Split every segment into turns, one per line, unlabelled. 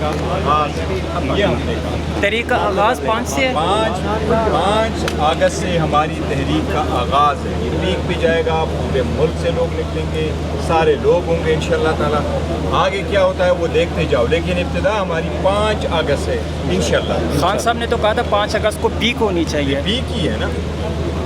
का आगाज़ ये हमने कहा।
तहरीक का आगाज़ 5 से है।
5 अगस्त से हमारी तहरीक का आगाज़ है। ये पीक पे जाएगा, पूरे मुल्क से लोग निकलेंगे, सारे लोग होंगे इंशाअल्लाह ताला। आगे क्या होता है वो देखते जाओ, लेकिन इब्तिदा हमारी 5 अगस्त है इंशाअल्लाह।
खान साहब ने तो कहा था 5 अगस्त को पीक होनी चाहिए।
पीक ही है ना,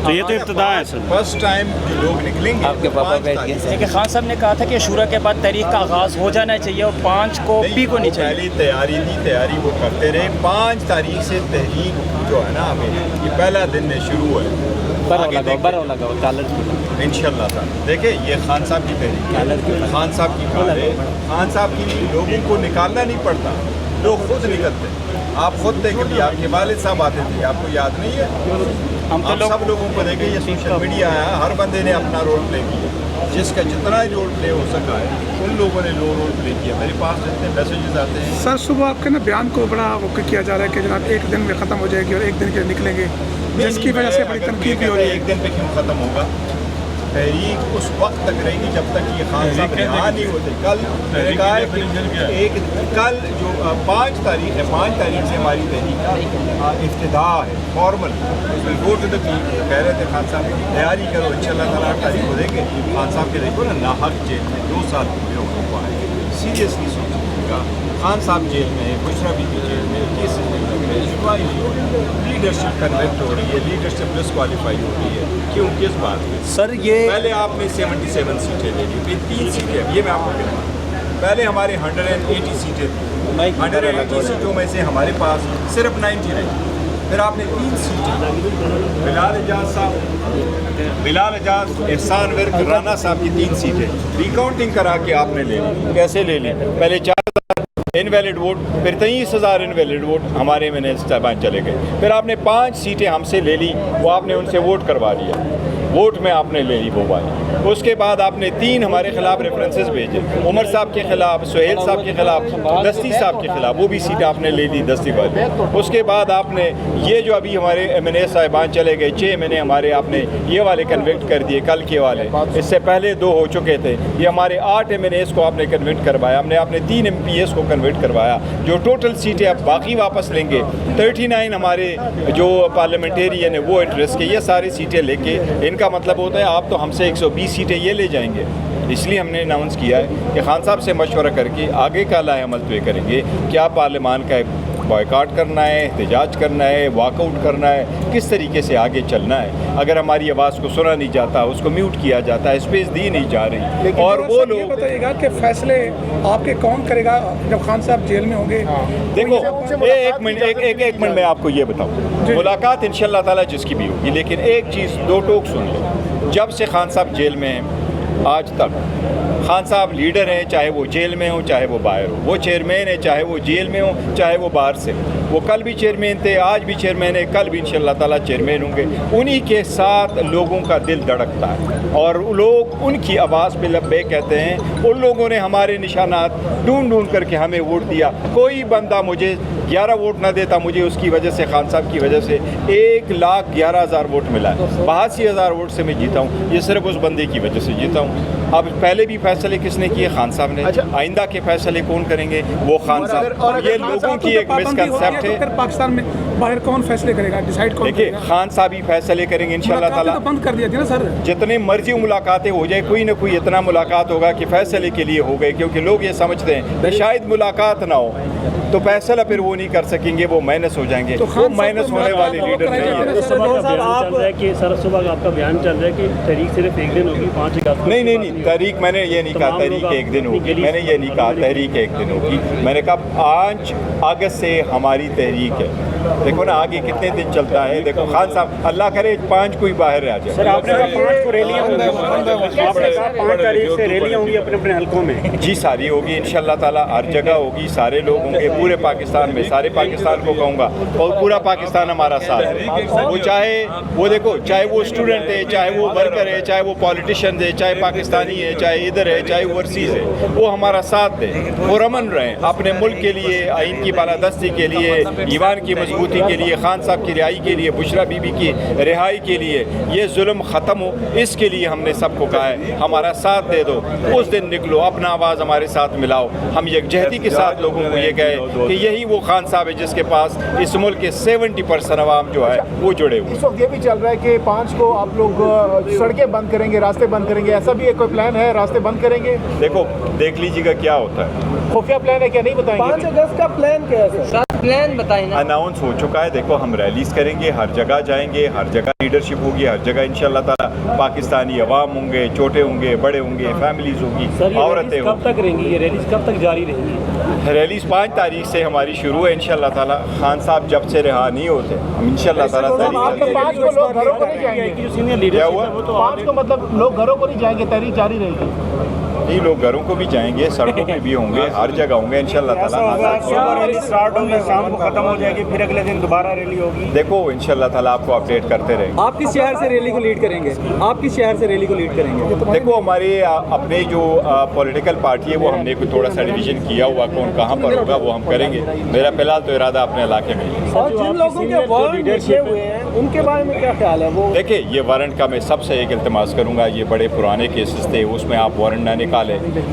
तो ये तो इब्तिदा है सर।
फर्स्ट टाइम जो लोग निकलेंगे
आपके पापा
5
बैठ गए
तारीख।
लेकिन खान साहब ने कहा था कि शुरा के बाद तहरीक का आगाज़ हो जाना चाहिए और 5 को
नहीं,
पीक होनी
वो
चाहिए।
पहली तैयारी थी, तैयारी वो करते रहे। 5 तारीख से तहरीक जो है ना हमें ये पहला दिन में शुरू है
बराव लगाओ कॉलर
इंशाअल्लाह ताला। देखिए ये खान साहब की तहरीक, खान साहब की कॉल है। खान साहब की नहीं, लोगों को निकालना नहीं पड़ता, लोग खुद निकलते। आप खुद थे कभी, आपके वालिद साहब आते थे, आपको याद नहीं है?
हम तो
आप सब लोगों को देखें, ये सोशल मीडिया है, हर बंदे ने अपना रोल प्ले किया, जिसका जितना रोल प्ले हो सका है उन लोगों ने रोल प्ले किया। मेरे पास जितने मैसेजेस आते हैं।
सर सुबह आपके ना बयान को बड़ा वो किया जा रहा है कि जनाब 1 दिन में ख़त्म हो जाएगी और 1 दिन के लिए निकलेंगे, जिसकी वजह से बड़ी तनकीद भी हो रही है।
1 दिन पे क्यों ख़त्म होगा? तहरीक उस वक्त तक रहेगी जब तक ये खान साहब रिहा नहीं होते। कल मैंने कहा है कि कल जो 5 तारीख है, 5 तारीख से हमारी तहरीक का इफ्तिदा है formal. Go to the peak कह रहे थे खान साहब तैयारी करो, इंशाअल्लाह ताला 8 तारीख को देंगे। खान साहब के देखो ना, नाहक जेल में 2 साल पूरे होने को आए, सीरियसली सोचिएगा। खान साहब जेल में, बुशरा बीबी जेल में, केसेस नहीं लग रहे, सुनवाई नहीं हो रही, लीडरशिप कन्वेक्ट हो रही है, लीडरशिप डिस्क्वालीफाई हो रही है। क्यों, किस बात में?
सर ये
पहले आपने 77 सीटें ले ली, फिर 3 सीटें, ये मैं आपको कहूँगा। पहले हमारे 180 सीटें थी, 180 सीटों में से हमारे पास सिर्फ 90 रही। फिर आपने 3 सीटें, बिलाल एजाज, एहसान विर्क, राना साहब की 3 सीटें रिकाउंटिंग करा के आपने ले ली। कैसे ले ली? पहले 4,000 इनवैलिड वोट, फिर 23,000 इनवैलिड वोट हमारे में साहबान चले गए। फिर आपने 5 सीटें हमसे ले ली, वो आपने उनसे वोट करवा लिया, वोट में आपने ले ली वो वाली। उसके बाद आपने 3 हमारे खिलाफ रेफरेंसेस भेजे, उमर साहब के खिलाफ, सुहेल साहब के खिलाफ, दस्ती साहब के खिलाफ, वो भी सीटें आपने ले ली, दस्ती वाली। उसके बाद आपने ये जो अभी हमारे MNA साहिबान चले गए, 6 MNA हमारे आपने ये वाले कन्विक्ट कर दिए, कल के वाले, इससे पहले 2 हो चुके थे। ये हमारे 8 MNAs को आपने कन्विक्ट करवाया, हमने आपने 3 MPs को कन्विक्ट करवाया। जो टोटल सीटें आप बाकी वापस लेंगे, 39 हमारे जो पार्लियामेंटेरियन है वो इंटरेस्ट के, ये सारी सीटें लेके, इनका मतलब होता है आप तो हमसे 120 सीटें ये ले जाएंगे। इसलिए हमने अनाउंस किया है कि खान साहब से मशवरा करके आगे का लाए अमल तय करेंगे। क्या पार्लियामान का बॉयकॉट करना है, एहतजाज करना है, वॉकआउट करना है, किस तरीके से आगे चलना है। अगर हमारी आवाज़ को सुना नहीं जाता, उसको म्यूट किया जाता है, स्पेस दी नहीं जा रही। और वो लोग
बताइएगा कि फैसले आपके कौन करेगा जब खान साहब जेल में होंगे?
देखो एक मिनट मैं आपको ये बताऊँ, मुलाकात इंशाअल्लाह ताला जिसकी भी होगी, लेकिन एक चीज़ 2 टोक सुन लो। जब से खान साहब जेल में हैं आज तक, खान साहब लीडर हैं, चाहे वो जेल में हो चाहे वो बाहर हो, वो चेयरमैन है चाहे वो जेल में हो चाहे वो बाहर से हो। वो कल भी चेयरमैन थे, आज भी चेयरमैन है, कल भी इंशाअल्लाह ताला चेयरमैन होंगे। उन्हीं के साथ लोगों का दिल धड़कता है और लोग उनकी आवाज़ पे लब्बे कहते हैं। उन लोगों ने हमारे निशानात ढूंढ करके हमें वोट दिया। कोई बंदा मुझे 11 वोट ना देता, मुझे उसकी वजह से, खान साहब की वजह से 1,11,000 वोट मिला है। 82,000 वोट से मैं जीता हूँ, ये सिर्फ उस बंदे की वजह से जीता हूँ। अब पहले भी फैसले किसने किए? खान साहब ने। आइंदा के फैसले कौन करेंगे? वो खान साहब। ये लोगों की एक मिसकंसेप्ट है।
पाकिस्तान में बाहर कौन फैसले करेगा, डिसाइड कौन
देखिए, खान साहब ही फैसले करेंगे इंशाअल्लाह ताला।
बंद कर दिया थी ना सर।
जितने मर्जी मुलाकातें हो जाए, कोई ना कोई इतना मुलाकात होगा कि फैसले के लिए हो गए, क्योंकि लोग ये समझते हैं कि शायद मुलाकात ना हो तो फैसला फिर वो नहीं कर सकेंगे, वो माइनस हो जाएंगे। तो वो माइनस होने वाले लीडर नहीं है।
सुबह का आपका बयान चल रहा है कि तारीख सिर्फ 1 दिन होगी, 5 अगस्त।
नहीं, तारीख मैंने ये नहीं कहा तारीख 1 दिन होगी, मैंने ये नहीं कहा तारीख 1 दिन होगी। मैंने कहा 5 अगस्त से हमारी तहरीक है। देखो ना आगे कितने दिन चलता है। देखो खान साहब, अल्लाह करे 5 को ही बाहर आ जाए।
सर आपने कहा 5 को रैलियां होंगी, आपने कहा 5 तारीख से रैलियां होंगी अपने अपने हलकों में।
जी सारी होगी इंशाअल्लाह ताला, हर जगह होगी, सारे लोग होंगे पूरे पाकिस्तान में। सारे पाकिस्तान को कहूँगा और पूरा पाकिस्तान हमारा साथ है। वो चाहे वो देखो, चाहे वो स्टूडेंट है, चाहे वो वर्कर है, चाहे वो पॉलिटिशियन है, चाहे پاکستانی ہے, چاہے ادھر ہے, چاہے اوورسیز ہے, وہ ہمارا ساتھ دے, پرامن رہیں اپنے ملک کے لیے, آئین کی بالادستی کے لیے, ایوان کی مضبوطی کے لیے, خان صاحب کی رہائی کے لیے, بشرا بی بی کی رہائی کے لیے, یہ ظلم ختم ہو, اس کے لیے ہم نے سب کو کہا ہے ہمارا ساتھ دے دو. اس دن نکلو, اپنا آواز ہمارے ساتھ ملاؤ. ہم یکجہتی کے ساتھ لوگوں کو یہ کہے کہ یہی وہ خان صاحب ہے جس کے پاس اس ملک کے 70% عوام جو ہے وہ جڑے ہوئے.
اس وقت یہ بھی چل رہا ہے کہ 5 کو آپ لوگ سڑکیں بند کریں گے, راستے بند کریں گے, ایسا بھی کوئی پلان ہے؟ راستے بند کریں گے؟
دیکھو دیکھ لیجیے گا کیا ہوتا ہے.
خفیہ پلان ہے کیا, نہیں بتائیں گے؟
5 اگست کا پلان کیا ہے سر؟ پلان بتائیں نا.
اناؤنس ہو چکا ہے. دیکھو ہم ریلیز کریں گے, ہر جگہ جائیں گے, ہر جگہ لیڈرشپ ہوگی, ہر جگہ انشاءاللہ تعالی پاکستانی عوام ہوں گے, چھوٹے ہوں گے, بڑے ہوں گے, فیملیز ہوگی, عورتیں
کب تک رہیں گی یہ ریلیز, کب تک جاری رہے گی؟
ریلیز 5 تاریخ سے ہماری شروع ہے انشاءاللہ تعالی. خان صاحب جب سے رہا نہیں ہوتے ہم انشاءاللہ تعالی.
5 کو لوگ گھروں کو نہیں جائیں گے؟
جو سینئر لیڈر
کیا ہوا؟
5 کو مطلب لوگ گھروں کو نہیں جائیں گے, تحریک جاری رہے گی؟
نہیں, لوگ گھروں کو بھی جائیں گے, سڑکوں پہ بھی ہوں گے, ہر جگہ ہوں گے انشاءاللہ تعالی.
صبح ریلی سٹارٹ ہوگی, شام کو ختم ہو جائے گی, پھر اگلے دن دوبارہ ریلی ہوگی.
دیکھو انشاءاللہ تعالی آپ کو اپڈیٹ کرتے رہیں گے.
آپ کس شہر سے ریلی کو لیڈ کریں گے؟ آپ کس شہر سے ریلی کو لیڈ کریں گے؟
دیکھو ہمارے اپنے جو پولیٹیکل پارٹی ہے وہ ہم نے کوئی تھوڑا سا ڈویژن کیا ہوا, کون کہاں پر ہوگا وہ ہم کریں گے. میرا فی الحال تو ارادہ اپنے علاقے میں.
اور جن لوگوں کے وارنٹ لکھے ہوئے ہیں ان کے بارے میں کیا خیال ہے؟ وہ
دیکھیں یہ وارنٹ کا میں سب سے ایک التماس کروں گا, یہ بڑے پرانے کیسز تھے, اس میں آپ وارنٹ نہ نکالیں.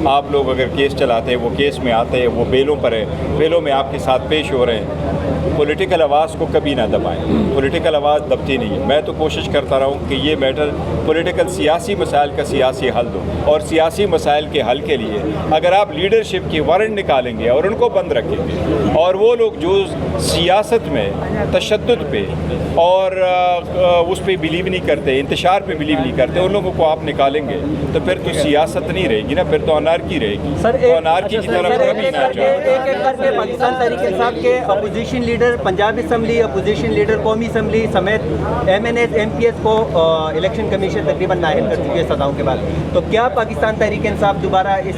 آپ لوگ اگر کیس چلاتے ہیں, وہ کیس میں آتے ہیں, وہ بیلوں پر ہے, بیلوں میں آپ کے ساتھ پیش ہو رہے ہیں. پولیٹیکل آواز کو کبھی نہ دبائیں, پولیٹیکل آواز دبتی نہیں ہے. میں تو کوشش کرتا رہا ہوں کہ یہ میٹر پولیٹیکل سیاسی مسائل کا سیاسی حل دو, اور سیاسی مسائل کے حل کے لیے اگر آپ لیڈرشپ کی وارنٹ نکالیں گے اور ان کو بند رکھیں گے, اور وہ لوگ جو سیاست میں تشدد پہ اور اس پہ بلیو نہیں کرتے, انتشار پہ بلیو نہیں کرتے, ان لوگوں کو آپ نکالیں گے تو پھر تو سیاست نہیں رہے گی نا, پھر تو انارکی رہے گی. تو انارکی کی طرف کبھی نہ جائیں.
ایک ایک کر کے پاکستان تحریک انصاف کے opposition leader, Punjab assembly opposition leader, قومی اسمبلی سمیت M N S, M P S کو الیکشن کمیشن تقریباً نااہل کر چکی ہے سزاؤں کے بعد. تو کیا پاکستان تحریک انصاف دوبارہ اس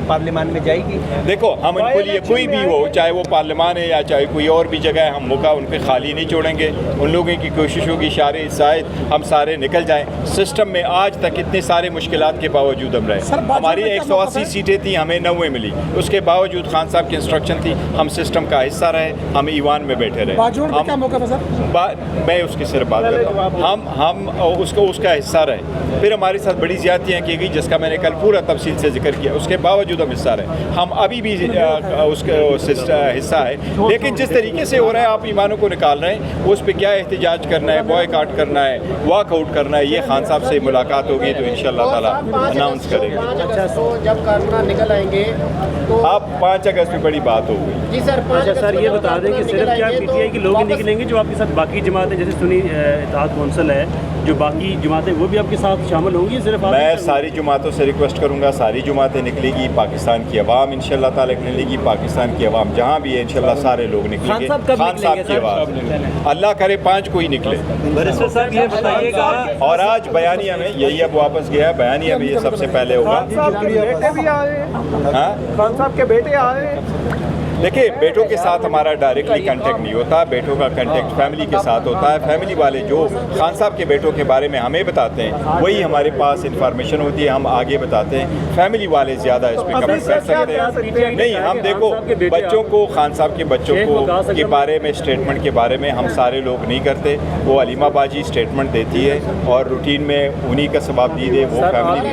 پارلیمان میں جائے گی؟
دیکھو ہم ان کے لیے کوئی بھی ہو, چاہے وہ پارلیمان ہے یا چاہے کوئی اور بھی جگہ ہے, ہم موقع ان پہ خالی نہیں چھوڑیں گے. ان لوگوں کی کوشش ہوگی شارع زائد ہم سارے نکل جائیں. سسٹم میں آج تک اتنے سارے مشکلات کے باوجود ہم رہے. ہماری 180 سیٹیں تھیں, ہمیں 90 ملی, اس کے باوجود خان صاحب کی انسٹرکشن تھی ہم سسٹم کا حصہ رہے, ہم ایوان میں بیٹھے رہے. میں اس کی صرف بات کرتا ہوں, ہم اس کا حصہ رہے. پھر ہمارے ساتھ بڑی زیادتیاں کی گئی جس کا میں نے کل پورا تفصیل سے ذکر کیا, اس کے باوجود ہم حصہ رہے. ہم ابھی بھی اس کا حصہ ہے, لیکن جس طریقے سے ہو رہا ہے آپ ایمانوں کو نکال رہے ہیں, اس پہ کیا احتجاج کرنا ہے, بوائے کاٹ کرنا ہے, واک آؤٹ کرنا ہے, یہ خان صاحب سے ملاقات ہوگی تو انشاءاللہ تعالی اناؤنس کریں گے.
5 اگست کو جب کارکنان نکل آئیں گے تو
آپ 5 اگست میں بڑی بات ہو گئی.
جی سر, 5 اگست
سر یہ بتا دیں کہ صرف کیا پی ٹی آئی کے لوگ ہی نکلیں گے جو آپ کے ساتھ باقی جماعتیں جیسے سنی اتحاد کونسل ہے, جو باقی جماعتیں وہ بھی آپ کے ساتھ شامل ہوں گی؟ صرف
میں ساری جماعتوں سے ریکویسٹ کروں گا, ساری جماعتیں نکلے گی, پاکستان کی عوام انشاءاللہ تعالی نکلے گی, پاکستان کی عوام جہاں بھی ہے انشاءاللہ سارے لوگ نکلیں گے. خان صاحب کی آواز اللہ کرے 5 کو ہی نکلے.
صاحب یہ بتائیے گا,
اور آج بیانیہ میں یہی اب واپس گیا, بیانیہ میں یہ سب سے پہلے ہوگا.
خان صاحب کے بیٹے بھی آئے, خان صاحب کے بیٹے آئے.
دیکھیں بیٹوں کے ساتھ ہمارا ڈائریکٹلی کنٹیکٹ نہیں ہوتا, بیٹوں کا کنٹیکٹ فیملی کے ساتھ ہوتا ہے. فیملی والے جو خان صاحب کے بیٹوں کے بارے میں ہمیں بتاتے ہیں وہی ہمارے پاس انفارمیشن ہوتی ہے, ہم آگے بتاتے ہیں. فیملی والے زیادہ اس پہ کمنٹ کر سکتے ہیں نہیں. ہم دیکھو بچوں کو, خان صاحب کے بچوں کو کے بارے میں اسٹیٹمنٹ کے بارے میں ہم سارے لوگ نہیں کرتے. وہ علیمہ باجی اسٹیٹمنٹ دیتی ہے اور روٹین میں انہی کا ثواب دید ہے, وہ فیملی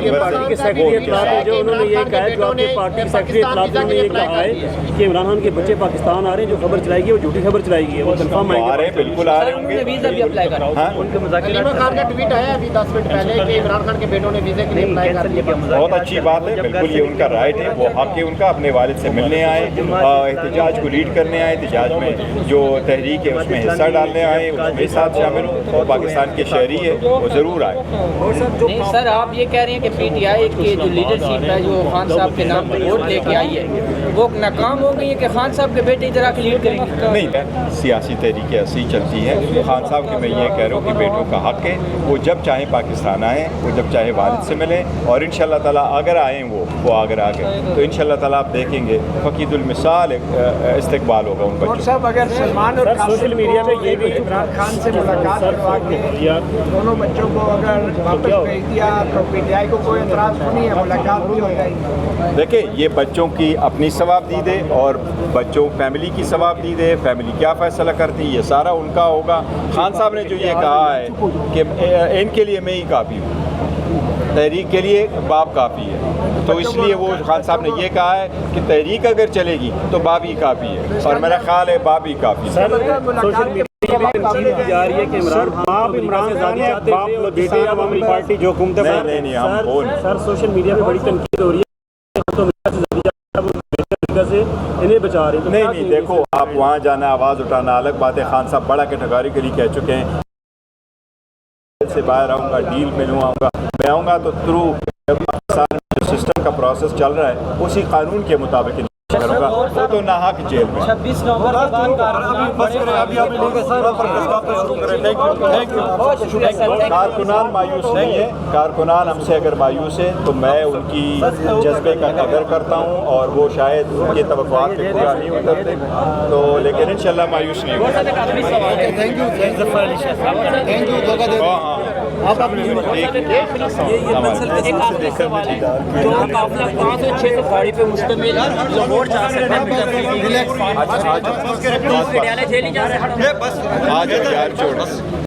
کہ عمران خان کے بچے پاکستان آ رہے ہیں, جو خبر چلائے گی وہ جھوٹی خبر چلائے گی, وہ کنفرم
آ رہے ہیں, بالکل آ رہے ہوں گے.
ویزا بھی اپلائی کرا, ان کے
علیمہ خان کا ٹویٹ آیا ابھی 10 منٹ پہلے کہ عمران خان کے بیٹوں نے ویزے کے لیے اپلائی کر دیا.
بہت اچھی بات ہے, بالکل یہ ان کا رائٹ ہے, وہ حق ہے ان کا. اپنے والد سے ملنے آئے, احتجاج کو لیڈ کرنے آئے, احتجاج میں جو تحریک ہے اس میں حصہ ڈالنے آئے, اس میں ساتھ شامل ہوں. پاکستان کے شہری ہے وہ ضرور آئے.
نہیں سر, آپ یہ کہہ رہے ہیں کہ پی ٹی آئی کی جو لیڈرشپ ہے جو خان صاحب کے نام پہ ووٹ لے کے آئی ہے وہ ناکام ہو گئی ہے کہ خان صاحب کے بیٹے ادھر آ کے لیڈ کریں گے؟
نہیں, سیاسی تحریکیں ایسی چلتی ہیں. خان صاحب کے میں یہ کہہ رہا ہوں کہ بیٹوں کا حق ہے, वो जब चाहें पाकिस्तान आएँ, वो जब चाहे वालिद से मिलें, और इंशाअल्लाह ताला अगर आएँ वो अगर आ गए तो इंशाअल्लाह ताला आप देखेंगे फ़कीदुल मिसाल इस्तकबाल होगा उन बच्चों।
साहब अगर सलमान और
सोशल मीडिया पे ये भी
इमरान खान से मुलाकात करवा के दोनों बच्चों को अगर वापस भेज दिया तो पीटीआई को कोई एतराज़ नहीं है, मुलाकात भी हो जाएगी।
देखिए, ये बच्चों की अपनी सवाबदीद है और बच्चों फैमिली की सवाबदीद है। फैमिली क्या फ़ैसला करती है ये सारा उनका होगा। खान साहब ने जो ये कहा है कि इनके लिए मैं ही काफ़ी हूँ, तहरीक के लिए बाप काफ़ी है, तो इसलिए वो खान साहब ने ये कहा है कि तहरीक अगर चलेगी तो बाप ही काफ़ी है, और मेरा ख्याल है बाप ही काफ़ी है।
सोशल मीडिया पे जा रही है कि इमरान खान इमरान खान चाहते थे बेटे अवामी पार्टी जो हुकूमत
नहीं हम बोल
सर सोशल मीडिया पे बड़ी तनकीद हो रही है तो से इन्हें बचा रही है।
नहीं देखो, आप वहाँ जाना आवाज़ उठाना अलग बात है। खान साहब बड़ा कैटेगोरिकली कह चुके हैं से बाहर आऊँगा, डील में लूँ आऊँगा, मैं आऊँगा तो थ्रू पाकिस्तान जो सिस्टम का प्रोसेस चल रहा है उसी कानून के मुताबिक करूँगा, वो तो नाहक जेल में।
26 नवंबर
कारकुनान मायूस नहीं है, कारकुनान हमसे अगर मायूस है तो मैं उनकी जज्बे का कदर करता हूँ और वो शायद उनके तवक्कुआत पे पूरा नहीं उतरते, तो लेकिन इंशाल्लाह मायूस नहीं होगा।
गाड़ी पे मुश्तमिल
आज यार छोड़